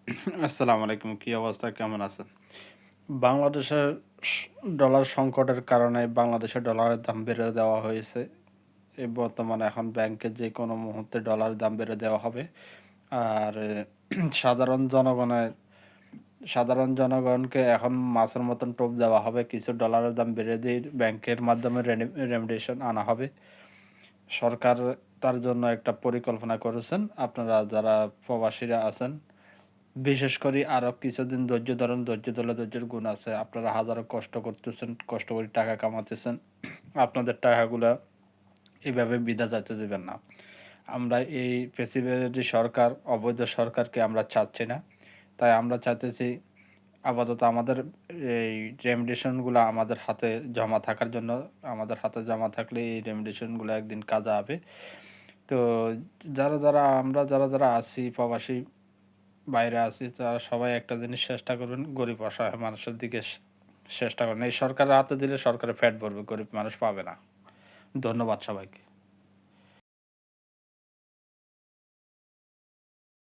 আসসালামু আলাইকুম। কি অবস্থা? কেমন আছেন? বাংলাদেশের স ডলার সংকটের কারণে বাংলাদেশের ডলারের দাম বেড়ে দেওয়া হয়েছে। বর্তমানে এখন ব্যাংকে যেকোনো মুহূর্তে ডলারের দাম বেড়ে দেওয়া হবে। আর সাধারণ জনগণের সাধারণ জনগণকে এখন মাছের মতন টোপ দেওয়া হবে। কিছু ডলারের দাম বেড়ে দিয়ে ব্যাংকের মাধ্যমে রেমিটেশন আনা হবে। সরকার তার জন্য একটা পরিকল্পনা করেছেন। আপনারা যারা প্রবাসীরা আছেন বিশেষ করে আরো কিছুদিন ধৈর্য ধরুন, ধৈর্য ধরলে ধৈর্যের গুণ আছে। আপনারা হাজারো কষ্ট করতেছেন, কষ্ট করে টাকা কামাতেছেন। আপনাদের টাকাগুলা এভাবে বৃথা যাইতে দিবেন না। আমরা এই ফ্যাসিবাদী সরকার, অবৈধ সরকারকে আমরা চাচ্ছি না। তাই আমরা চাইতেছি আপাতত আমাদের এই রেমিটেশনগুলা আমাদের হাতে জমা থাকার জন্য আমাদের হাতে জমা থাকলে এই রেমিটেশনগুলো একদিন কাজে হবে। তো যারা আছি প্রবাসী বাইরে আছি তারা সবাই একটা জিনিস চেষ্টা করবেন, গরিব অসহায় মানুষের দিকে চেষ্টা করবেন। এই সরকারের হাতে দিলে সরকারের পেট ভরবে, গরিব মানুষ পাবে না। ধন্যবাদ সবাইকে।